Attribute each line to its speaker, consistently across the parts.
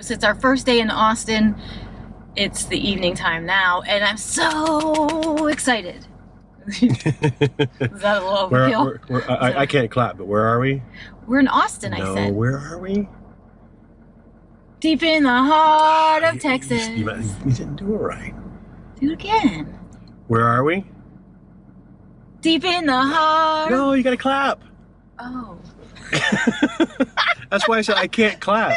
Speaker 1: folks. It's our first day in Austin. It's the evening time now, and I'm so excited. Is that a little overkill?
Speaker 2: I can't clap, but where are we?
Speaker 1: We're in Austin,
Speaker 2: no,
Speaker 1: I said.
Speaker 2: Where are we?
Speaker 1: Deep in the heart of Texas.
Speaker 2: You didn't do it right.
Speaker 1: Do it again.
Speaker 2: Where are we?
Speaker 1: Deep in the heart.
Speaker 2: No, you gotta clap.
Speaker 1: Oh.
Speaker 2: That's why I said I can't clap.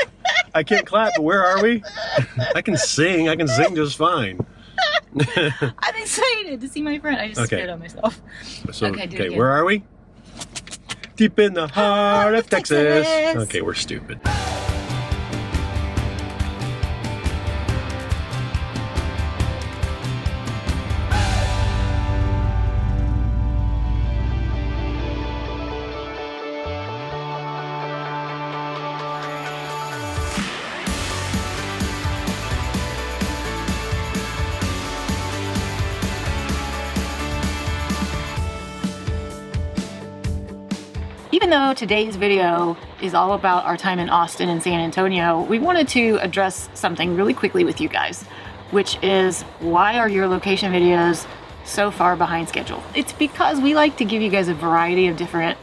Speaker 2: I can't clap, but where are we? I can sing just fine.
Speaker 1: I'm excited to see my friend. I just spit on myself.
Speaker 2: So,
Speaker 1: okay,
Speaker 2: where are we? Deep in the heart of Texas. Okay, we're stupid.
Speaker 1: Even though today's video is all about our time in Austin and San Antonio, we wanted to address something really quickly with you guys, which is why are your location videos so far behind schedule? It's because we like to give you guys a variety of different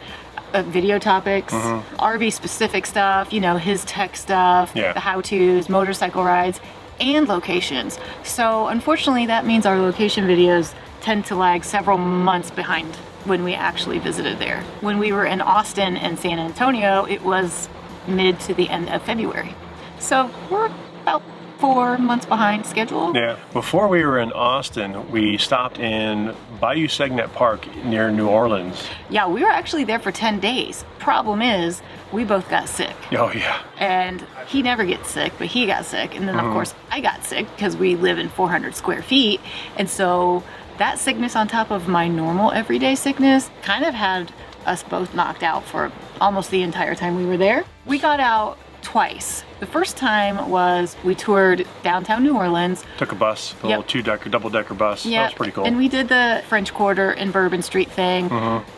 Speaker 1: video topics, RV specific stuff, you know, his tech stuff, the how-tos, motorcycle rides, and locations. So unfortunately that means our location videos tend to lag several months behind when we actually visited there. When we were in Austin and San Antonio, it was mid to the end of February. So we're about 4 months behind schedule.
Speaker 2: Yeah, before we were in Austin, we stopped in BAYOU SEGNETTE Park near New Orleans.
Speaker 1: Yeah, we were actually there for 10 days. Problem is, we both got sick.
Speaker 2: Oh yeah.
Speaker 1: And he never gets sick, but he got sick. And then of course I got sick because we live in 400 square feet. And so that sickness on top of my normal everyday sickness kind of had us both knocked out for almost the entire time we were there. We got out twice. The first time was we toured downtown New Orleans. Took a bus, a little two-decker, double-decker bus. That was pretty cool. And we did the French Quarter and Bourbon Street thing.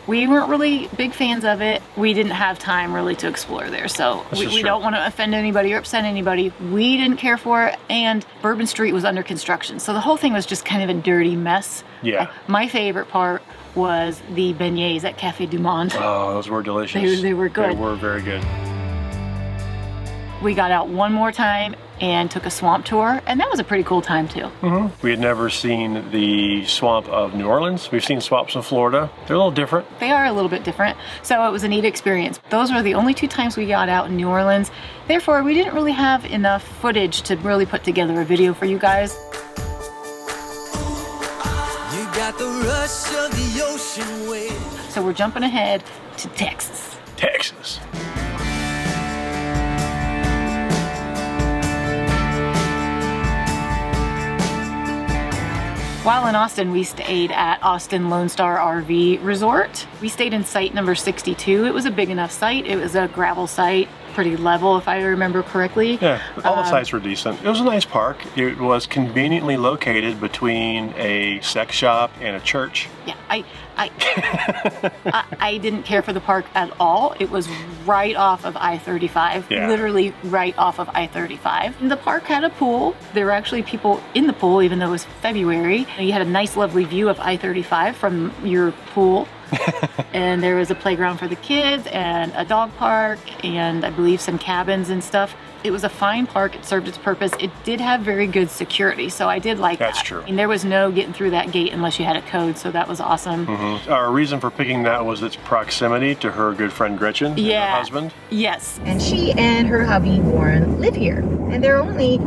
Speaker 1: We weren't really big fans of it. We didn't have time really to explore there, so we don't want to offend anybody or upset anybody. We didn't care for it, and Bourbon Street was under construction, so the whole thing was just kind of a dirty mess. Yeah. My favorite part was the beignets at Café du Monde. Oh, those were delicious. They were good. They were very good. We got out one more time and took a swamp tour, and that was a pretty cool time too. We had never seen the swamp of New Orleans. We've seen swamps in Florida. They're a little different. They are a little bit different, so it was a neat experience. Those were the only 2 times we got out in New Orleans. Therefore, we didn't really have enough footage to really put together a video for you guys. You got the rush of the ocean wave. So we're jumping ahead to Texas. Texas. While in Austin, we stayed at Austin Lone Star RV Resort. We stayed in site number 62. It was a big enough site. It was a gravel site, pretty level if I remember correctly. Yeah, all the sites were decent. It was a nice park. It was conveniently located between a sex shop and a church. Yeah, I didn't care for the park at all. It was right off of I-35, literally right off of I-35. The park had a pool. There were actually people in the pool, even though it was February. You had a nice, lovely view of I-35 from your pool. And there was a playground for the kids and a dog park and I believe some cabins and stuff. It was a fine park. It served its purpose. It did have very good security, so I did like that. That's true. And there was no getting through that gate unless you had a code, so that was awesome. Our reason for picking that was its proximity to her good friend Gretchen and her husband. Yes. And she and her hubby Warren live here, and they're only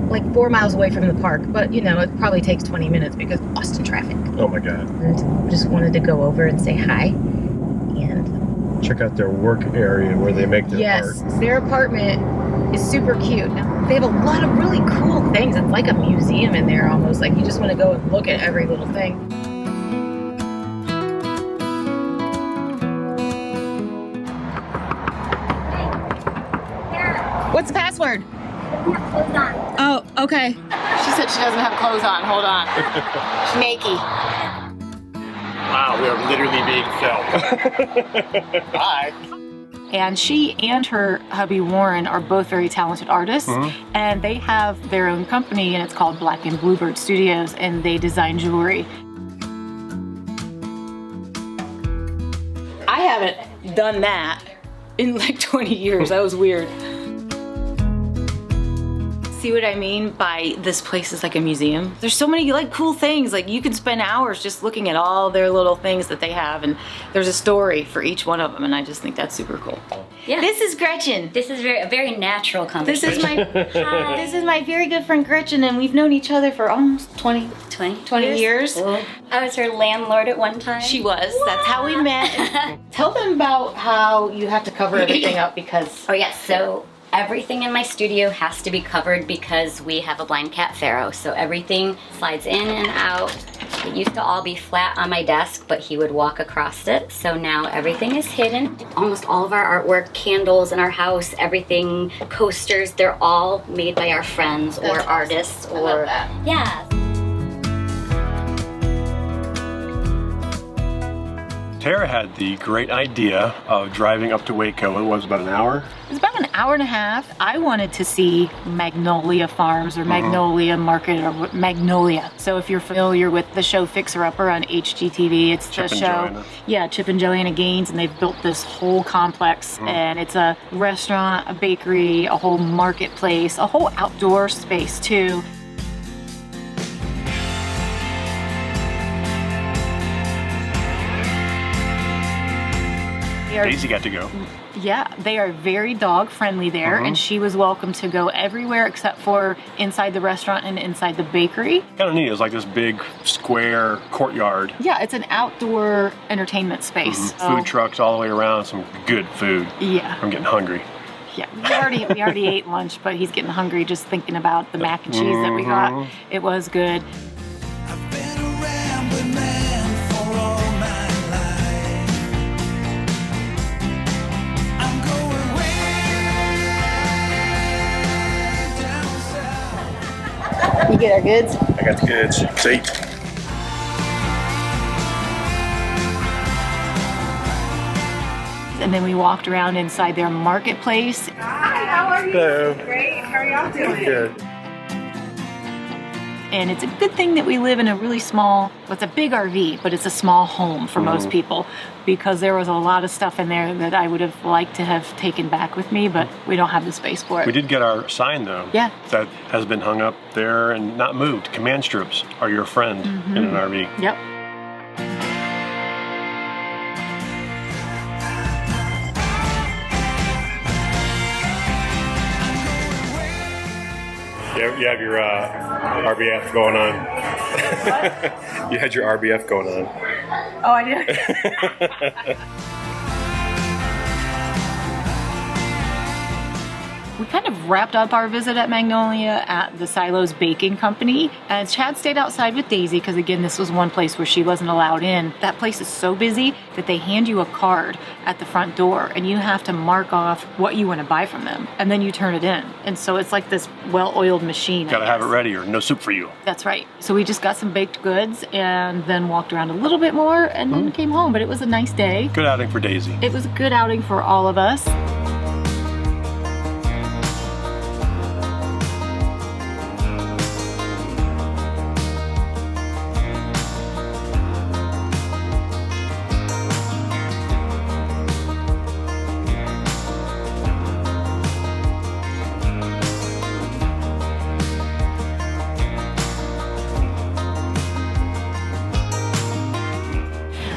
Speaker 1: like 4 miles away from the park, but you know, it probably takes 20 minutes because of Austin traffic. Oh my God. And just wanted to go over and say hi and check out their work area where they make their art. Yes, their apartment is super cute. Now, they have a lot of really cool things. It's like a museum in there almost. Like you just want to go and look at every little thing. What's the password? Clothes on. Oh, okay. She said she doesn't have clothes on. Hold on. She's naked. Wow, we are literally being filmed. Hi. And she and her hubby Warren are both very talented artists, and they have their own company, and it's called Black and Bluebird Studios, and they design jewelry. I haven't done that in like 20 years. That was weird. See what I mean by this place is like a museum? There's so many like cool things. Like you can spend hours just looking at all their little things that they have, and there's a story for each one of them, and I just think that's super cool.
Speaker 3: Yeah.
Speaker 1: This is Gretchen.
Speaker 3: This is a very natural conversation.
Speaker 1: This is my very good friend Gretchen, and we've known each other for almost 20 years.
Speaker 3: Cool. I was her landlord at one time.
Speaker 1: She was. That's how we met. Tell them about how you have to cover everything up because...
Speaker 3: Oh yes, so everything in my studio has to be covered because we have a blind cat Pharaoh, so everything slides in and out. It used to all be flat on my desk, but he would walk across it, so now everything is hidden. Almost all of our artwork, candles in our house, everything, coasters, they're all made by our friends or artists or...
Speaker 1: I love that.
Speaker 3: Yeah.
Speaker 2: Tara had the great idea of driving up to Waco. It was about an hour.
Speaker 1: It was about an hour and a half. I wanted to see Magnolia Farms or Magnolia Market or Magnolia. So if you're familiar with the show Fixer Upper on HGTV, it's
Speaker 2: Chip
Speaker 1: the
Speaker 2: and
Speaker 1: show.
Speaker 2: Joanna.
Speaker 1: Yeah, Chip and Joanna Gaines, and they've built this whole complex, and it's a restaurant, a bakery, a whole marketplace, a whole outdoor space too.
Speaker 2: Daisy got to go.
Speaker 1: Yeah, they are very dog friendly there, and she was welcome to go everywhere except for inside the restaurant and inside the bakery.
Speaker 2: Kind of neat. It's like this big square courtyard.
Speaker 1: Yeah, it's an outdoor entertainment space.
Speaker 2: Food trucks all the way around. Some good food.
Speaker 1: Yeah,
Speaker 2: I'm getting hungry.
Speaker 1: yeah. We already ate lunch, but he's getting hungry just thinking about the mac and cheese that we got. It was good.
Speaker 4: I've been a rambling man for all my life. I'm going way down south.
Speaker 1: You get our goods?
Speaker 2: I got the goods. See?
Speaker 1: And then we walked around inside their marketplace.
Speaker 5: Hi, how are you?
Speaker 2: Hello.
Speaker 5: Great. How are y'all doing?
Speaker 2: Good.
Speaker 1: And it's a good thing that we live in a really small, well, it's a big RV, but it's a small home for most people, because there was a lot of stuff in there that I would have liked to have taken back with me, but we don't have the space for it.
Speaker 2: We did get our sign though.
Speaker 1: Yeah.
Speaker 2: That has been hung up there and not moved. Command strips are your friend in an RV.
Speaker 1: Yep.
Speaker 2: You have your RBF going on. You had your RBF going on.
Speaker 5: Oh, I did.
Speaker 1: We kind of wrapped up our visit at Magnolia at the Silos Baking Company, and Chad stayed outside with Daisy because, again, this was one place where she wasn't allowed in. That place is so busy that they hand you a card at the front door, and you have to mark off what you want to buy from them, and then you turn it in. And so it's like this well-oiled machine.
Speaker 2: Gotta have it ready or no soup for you.
Speaker 1: That's right. So we just got some baked goods and then walked around a little bit more and then came home, but it was a nice day.
Speaker 2: Good outing for Daisy.
Speaker 1: It was a good outing for all of us.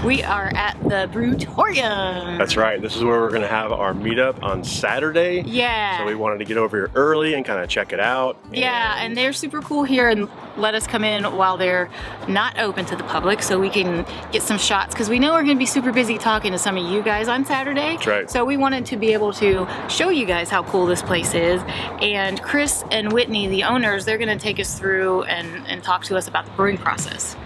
Speaker 1: We are at the BREWTORIUM.
Speaker 2: That's right. This is where we're going to have our meetup on Saturday.
Speaker 1: Yeah.
Speaker 2: So we wanted to get over here early and kind of check it out.
Speaker 1: Yeah, and they're super cool here and let us come in while they're not open to the public so we can get some shots, because we know we're going to be super busy talking to some of you guys on Saturday.
Speaker 2: That's right.
Speaker 1: So we wanted to be able to show you guys how cool this place is. And Chris and Whitney, the owners, they're going to take us through and talk to us about the brewing process.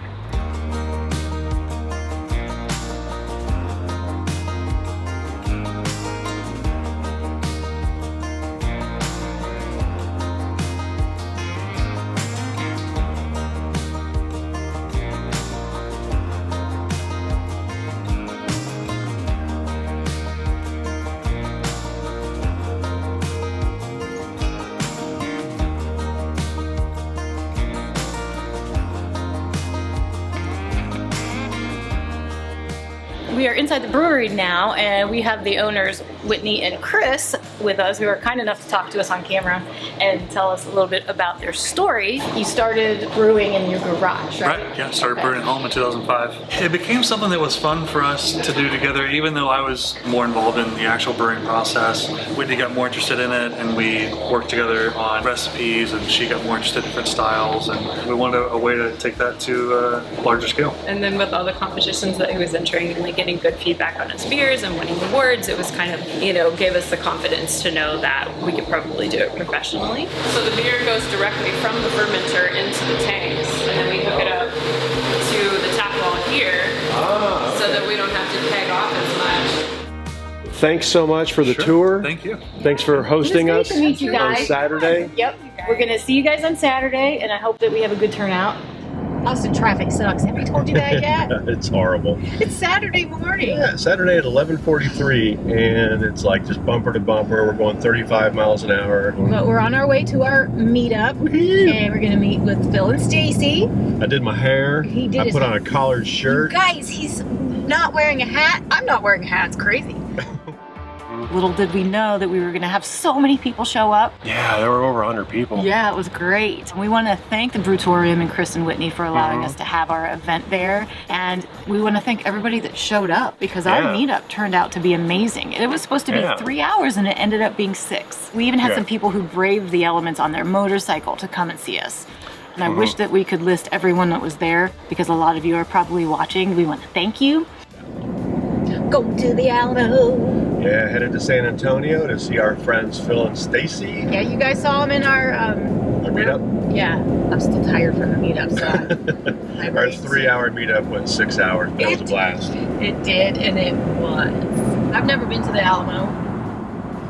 Speaker 1: we are inside the brewery now, and we have the owners, Whitney and Chris, with us, who are kind enough to talk to us on camera and tell us a little bit about their story. You started brewing in your garage, right?
Speaker 6: Right, yeah, started brewing at home in 2005. It became something that was fun for us to do together, even though I was more involved in the actual brewing process. Whitney got more interested in it, and we worked together on recipes, and she got more interested in different styles, and we wanted a way to take that to a larger scale.
Speaker 7: And then with all the competitions that he was entering and like getting good feedback on his beers and winning awards, it was kind of, you know, gave us the confidence to know that we could probably do it professionally. So the beer goes directly from the fermenter into the tanks, and then we hook it up to the tap wall here so that we don't have to keg off as much.
Speaker 2: Thanks so much for the
Speaker 6: Sure.
Speaker 2: tour.
Speaker 6: Thank you.
Speaker 2: Thanks for hosting
Speaker 1: It was
Speaker 2: us
Speaker 1: great to meet you
Speaker 2: on
Speaker 1: guys.
Speaker 2: Saturday.
Speaker 1: Yep. We're gonna see you guys on Saturday, and I hope that we have a good turnout. Austin traffic sucks. Have we told you that yet?
Speaker 2: It's horrible.
Speaker 1: It's Saturday morning.
Speaker 2: Yeah, Saturday at 11:43, and it's like just bumper to bumper. We're going 35 miles an hour.
Speaker 1: But we're on our way to our meetup, and we're gonna meet with Phil and Stacy.
Speaker 2: I did my hair.
Speaker 1: He did
Speaker 2: I
Speaker 1: his
Speaker 2: put on
Speaker 1: hair.
Speaker 2: a collared shirt.
Speaker 1: Guys, he's not wearing a hat. I'm not wearing a hat. It's crazy. Little did we know that we were gonna have so many people show up.
Speaker 2: Yeah, there were over 100 people.
Speaker 1: Yeah, it was great. We want to thank the BREWTORIUM and Chris and Whitney for allowing us to have our event there. And we want to thank everybody that showed up, because our
Speaker 2: Yeah.
Speaker 1: meetup turned out to be amazing. It was supposed to be 3 hours, and it ended up being 6. We even had some people who braved the elements on their motorcycle to come and see us. And I wish that we could list everyone that was there, because a lot of you are probably watching. We want to thank you. Go to the Alamo.
Speaker 2: Yeah, headed to San Antonio to see our friends Phil and Stacy.
Speaker 1: Yeah, you guys saw them in our
Speaker 2: Our meetup.
Speaker 1: Yeah, I'm still tired from the meetup, so my
Speaker 2: Our
Speaker 1: brain's-
Speaker 2: 3-hour meetup went 6 hours. That was a blast.
Speaker 1: It did, and it was. I've never been to the Alamo.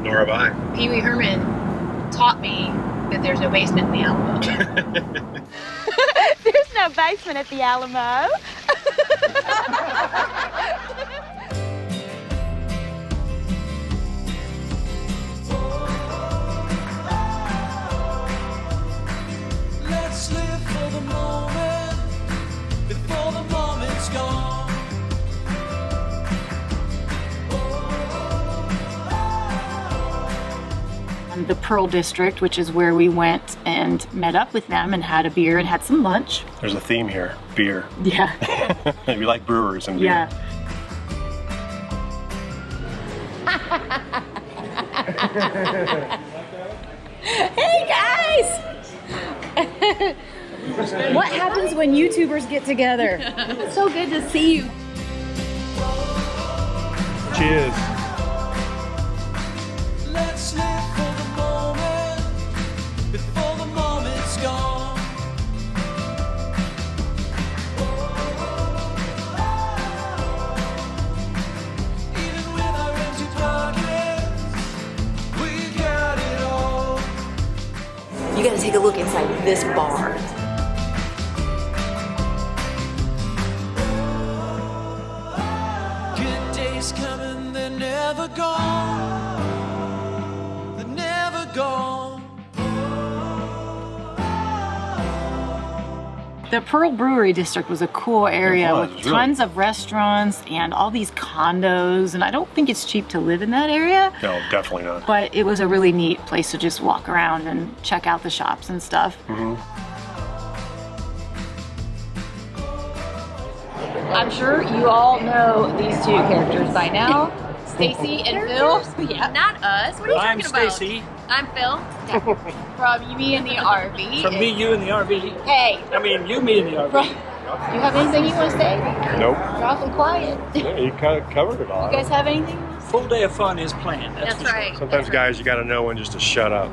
Speaker 2: Nor have I.
Speaker 1: Pee Wee Herman taught me that there's no basement in the Alamo. There's no basement at the Alamo.
Speaker 4: Let's live for the moment before the moment's gone.
Speaker 1: The Pearl District, which is where we went and met up with them and had a beer and had some lunch.
Speaker 2: There's a theme here. Beer.
Speaker 1: Yeah.
Speaker 2: We like brewers and beer.
Speaker 1: Yeah. Hey guys! What happens when YouTubers get together? It's so good to see you.
Speaker 2: Cheers.
Speaker 4: Let's live for the moment before the moment's gone. Even with our empty pockets, we got it all.
Speaker 1: You gotta take a look inside this bar.
Speaker 4: Good days coming, they're never gone. They're never gone.
Speaker 1: The Pearl Brewery District was a cool area
Speaker 2: was,
Speaker 1: with
Speaker 2: really.
Speaker 1: tons of restaurants and all these condos, and I don't think it's cheap to live in that area,
Speaker 2: No, definitely not.
Speaker 1: but it was a really neat place to just walk around and check out the shops and stuff. I'm sure you all know these two characters by now, Stacy and Phil. Yeah.
Speaker 5: Not us. What are you
Speaker 8: I'm
Speaker 5: talking about?
Speaker 8: Stacy.
Speaker 5: I'm Phil.
Speaker 1: From Me and the RV.
Speaker 8: From me, you, and the RV.
Speaker 1: Hey,
Speaker 8: I mean, you, me, and the RV.
Speaker 1: do you have anything you want to say?
Speaker 2: Nope.
Speaker 1: You're awfully quiet. You
Speaker 2: Yeah, you kind of covered it all.
Speaker 1: guys have anything?
Speaker 8: Full day of fun is planned. That's
Speaker 5: That's
Speaker 8: for sure.
Speaker 5: right.
Speaker 2: Sometimes, guys, you got to know when just to shut up.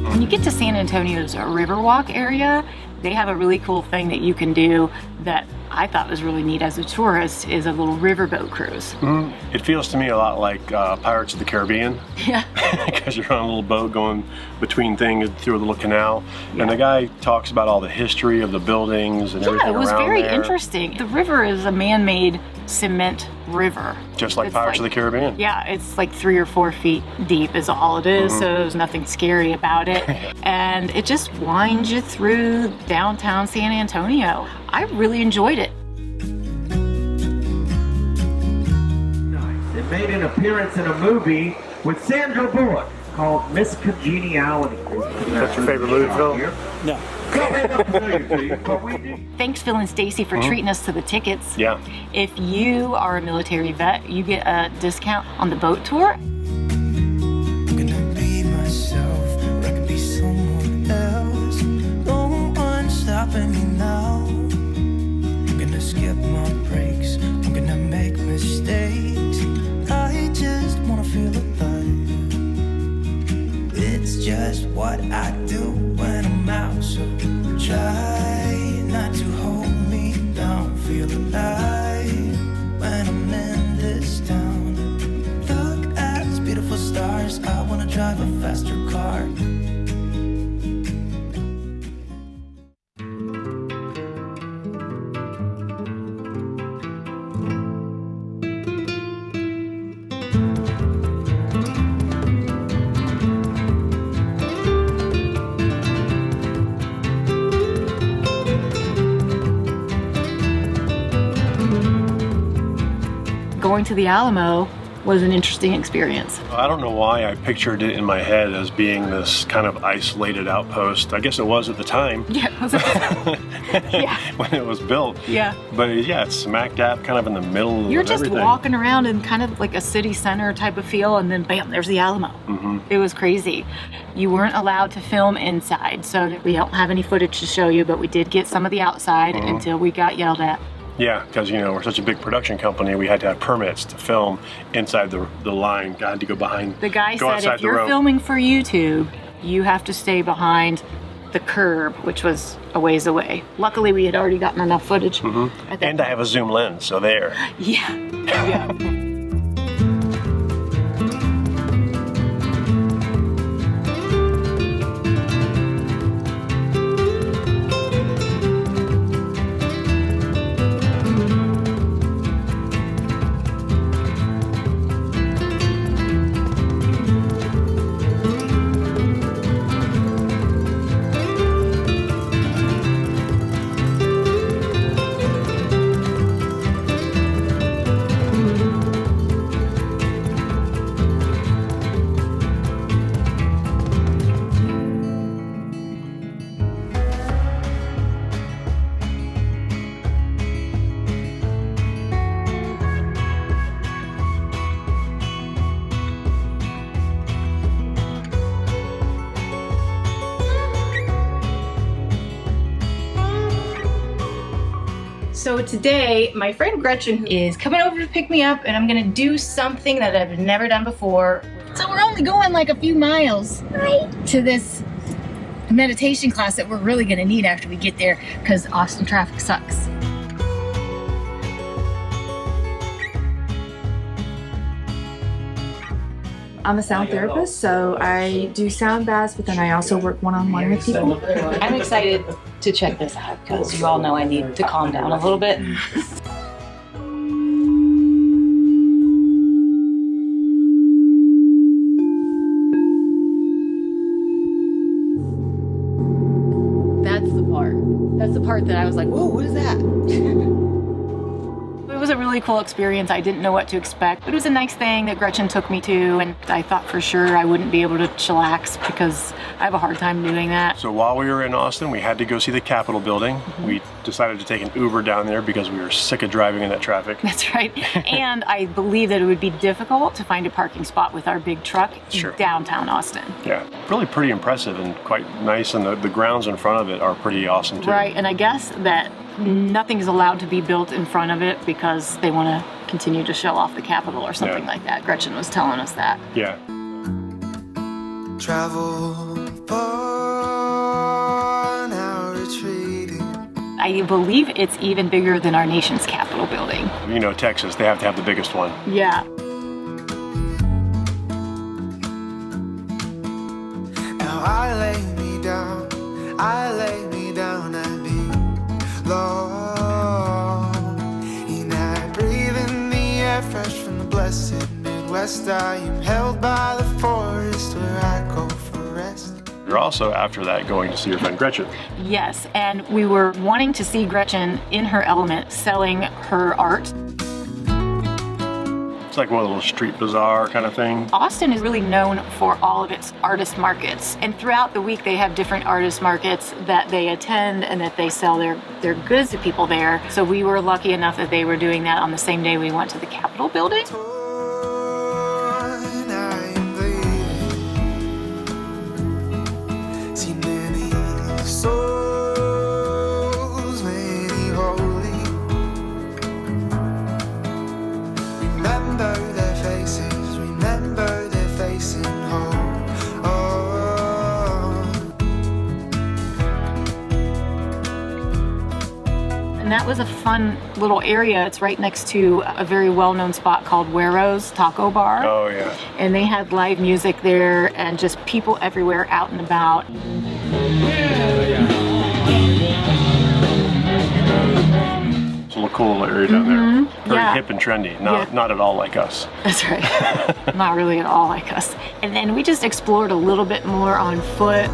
Speaker 1: When you get to San Antonio's Riverwalk area, they have a really cool thing that you can do that I thought was really neat as a tourist is a little riverboat cruise.
Speaker 2: It feels to me a lot like Pirates of the Caribbean.
Speaker 1: Yeah.
Speaker 2: Because you're on a little boat going between things through a little canal. And the guy talks about all the history of the buildings and everything
Speaker 1: Yeah, it was
Speaker 2: around
Speaker 1: very
Speaker 2: there.
Speaker 1: interesting. The river is a man-made cement river.
Speaker 2: Just like
Speaker 1: It's
Speaker 2: Pirates of the Caribbean.
Speaker 1: Yeah, it's like 3 or 4 feet deep is all it is, so there's nothing scary about it. And it just winds you through downtown San Antonio. I really enjoyed it.
Speaker 9: It made an appearance in a movie with Sandra Bullock called Miss Congeniality.
Speaker 2: That's your favorite movie, Phil?
Speaker 8: No.
Speaker 1: Thanks, Phil and Stacy, for treating us to the tickets.
Speaker 2: Yeah.
Speaker 1: If you are a military vet, you get a discount on the boat tour.
Speaker 4: I'm gonna be myself, or I can be someone else. No one's stopping me now. I'm gonna skip my breaks, I'm gonna make mistakes. I just wanna feel alive. It's just what I do when I'm out, so try not to hold me down. Feel alive when I'm in this town. Look at these beautiful stars, I wanna drive a faster car.
Speaker 1: Going to the Alamo was an interesting experience.
Speaker 2: I don't know why I pictured it in my head as being this kind of isolated outpost. I guess it was at the time.
Speaker 1: Yeah, it was yeah.
Speaker 2: When it was built.
Speaker 1: Yeah.
Speaker 2: But yeah, it's smack dab kind of in the middle
Speaker 1: You're
Speaker 2: of
Speaker 1: just
Speaker 2: everything.
Speaker 1: walking around in kind of like a city center type of feel, and then bam, there's the Alamo. It was crazy. You weren't allowed to film inside, so we don't have any footage to show you, but we did get some of the outside until we got yelled at.
Speaker 2: Yeah, because you know we're such a big production company, we had to have permits to film inside the line. God, to go behind.
Speaker 1: The guy
Speaker 2: go
Speaker 1: said
Speaker 2: outside
Speaker 1: if
Speaker 2: the
Speaker 1: you're
Speaker 2: rope.
Speaker 1: filming for YouTube, you have to stay behind the curb, which was a ways away. Luckily, we had already gotten enough footage. At that
Speaker 2: And I have a zoom lens, so there.
Speaker 1: Yeah. Yeah. So today, my friend Gretchen is coming over to pick me up, and I'm gonna do something that I've never done before. So we're only going like a few miles to this meditation class that we're really gonna need after we get there, because Austin traffic sucks.
Speaker 10: I'm a sound therapist, so I do sound baths, but then I also work one-on-one with people.
Speaker 11: I'm excited to check this out because you all know I need to calm down a little bit.
Speaker 1: That's the part that I was like, whoa, what is that? It was a really cool experience. I didn't know what to expect, but it was a nice thing that Gretchen took me to, and I thought for sure I wouldn't be able to chillax because I have a hard time doing that.
Speaker 2: So while we were in Austin, we had to go see the Capitol building. We decided to take an Uber down there because we were sick of driving in that traffic.
Speaker 1: That's right. And I believe that it would be difficult to find a parking spot with our big truck
Speaker 2: Sure.
Speaker 1: downtown Austin.
Speaker 2: Yeah, really pretty impressive and quite nice, and the grounds in front of it are pretty awesome too.
Speaker 1: Right, and I guess that nothing is allowed to be built in front of it because they want to continue to show off the Capitol or something like that. Gretchen was telling us that.
Speaker 2: Yeah.
Speaker 4: Travel far, now retreating.
Speaker 1: I believe it's even bigger than our nation's Capitol building.
Speaker 2: You know, Texas, they have to have the biggest one.
Speaker 1: Yeah.
Speaker 4: Now I lay me down and be long. And I breathe in the air fresh from the blessed Midwest. I am held by the forest where I go for rest.
Speaker 2: You're also, after that, going to see your friend Gretchen.
Speaker 1: Yes, and we were wanting to see Gretchen in her element selling her art.
Speaker 2: It's like one of those street bazaar kind of thing.
Speaker 1: Austin is really known for all of its artist markets. And throughout the week, they have different artist markets that they attend and that they sell their goods to people there. So we were lucky enough that they were doing that on the same day we went to the Capitol building. And that was a fun little area. It's right next to a very well-known spot called Guero's Taco Bar.
Speaker 2: Oh, yeah.
Speaker 1: And they had live music there and just people everywhere out and about.
Speaker 2: It's a little cool little area down there. Very
Speaker 1: Yeah.
Speaker 2: hip and trendy. Not at all like us.
Speaker 1: That's right. Not really at all like us. And then we just explored a little bit more on foot.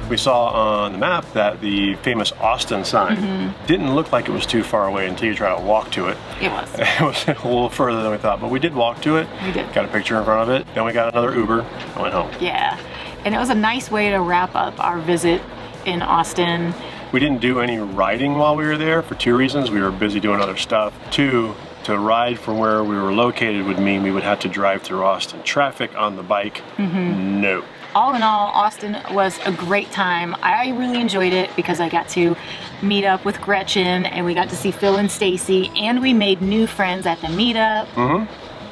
Speaker 2: We saw on the map that the famous Austin sign didn't look like it was too far away until you try to walk to it.
Speaker 1: It was.
Speaker 2: It was a little further than we thought, but we did walk to it.
Speaker 1: We did.
Speaker 2: Got a picture in front of it. Then we got another Uber and went home.
Speaker 1: Yeah. And it was a nice way to wrap up our visit in Austin.
Speaker 2: We didn't do any riding while we were there for two reasons. We were busy doing other stuff. Two, to ride from where we were located would mean we would have to drive through Austin traffic on the bike. No.
Speaker 1: All in all, Austin was a great time. I really enjoyed it because I got to meet up with Gretchen and we got to see Phil and Stacy and we made new friends at the meetup.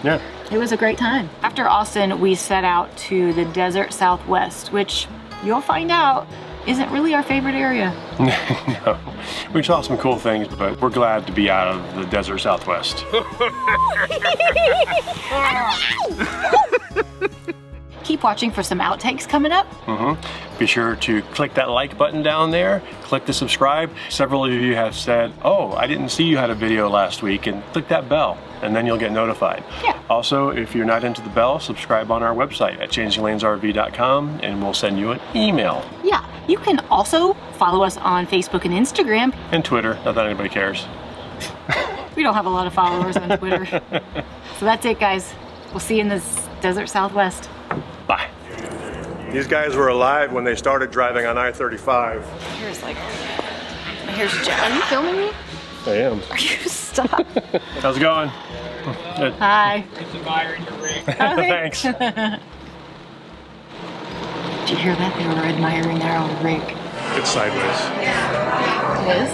Speaker 2: Yeah.
Speaker 1: It was a great time. After Austin, we set out to the desert Southwest, which you'll find out isn't really our favorite area.
Speaker 2: No. We saw some cool things, but we're glad to be out of the desert Southwest.
Speaker 1: Keep watching for some outtakes coming up.
Speaker 2: Be sure to click that like button down there, click the subscribe. Several of you have said, oh, I didn't see you had a video last week, and click that bell, and then you'll get notified.
Speaker 1: Yeah.
Speaker 2: Also, if you're not into the bell, subscribe on our website at changinglanesrv.com, and we'll send you an email.
Speaker 1: Yeah, you can also follow us on Facebook and Instagram.
Speaker 2: And Twitter, not that anybody cares.
Speaker 1: We don't have a lot of followers on Twitter. So that's it, guys. We'll see you in the desert Southwest.
Speaker 2: Bye. These guys were alive when they started driving on I-35.
Speaker 1: Here's Jeff. Are you filming me?
Speaker 2: I am.
Speaker 1: Are you? Stop.
Speaker 2: How's it going? Good.
Speaker 1: Hi.
Speaker 8: It's admiring your rig.
Speaker 2: Thanks.
Speaker 1: Did you hear that? They were admiring our old rig.
Speaker 2: It's sideways.
Speaker 1: It is?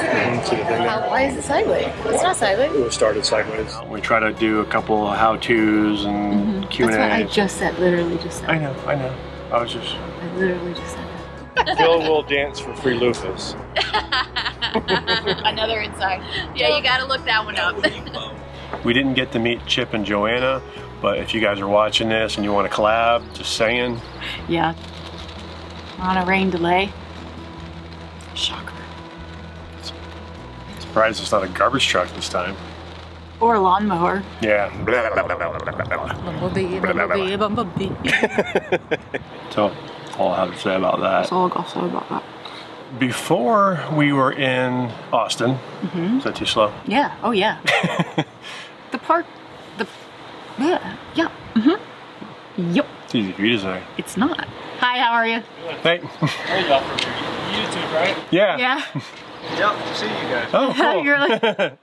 Speaker 2: See the thing there?
Speaker 1: Why is it sideways? It's not sideways.
Speaker 2: It was started sideways. We try to do a couple of how-tos and Q&A.
Speaker 1: That's what I just said, literally just said.
Speaker 2: I know. I
Speaker 1: Literally just said that.
Speaker 2: Phil will dance for free loofahs.
Speaker 5: Another inside. Yeah, you gotta look that one up.
Speaker 2: We didn't get to meet Chip and Joanna, but if you guys are watching this and you want to collab, just saying.
Speaker 1: Yeah. On a rain delay. Shocker.
Speaker 2: Surprised it's not a garbage truck this time.
Speaker 1: Or a lawnmower.
Speaker 2: Yeah.
Speaker 1: Bumblebee, bumblebee, bumblebee.
Speaker 2: So, all I have to say about that.
Speaker 1: That's all I'll say about that.
Speaker 2: Before we were in Austin, is that too slow?
Speaker 1: Yeah, oh yeah. The park, yeah. Yep.
Speaker 2: It's easy for you to say.
Speaker 1: It's not. Hi, how are you?
Speaker 2: Hey.
Speaker 8: There you go. YouTube, right?
Speaker 2: Yeah.
Speaker 1: Yeah.
Speaker 8: Yep, see you guys.
Speaker 2: Oh, cool.
Speaker 1: You're like,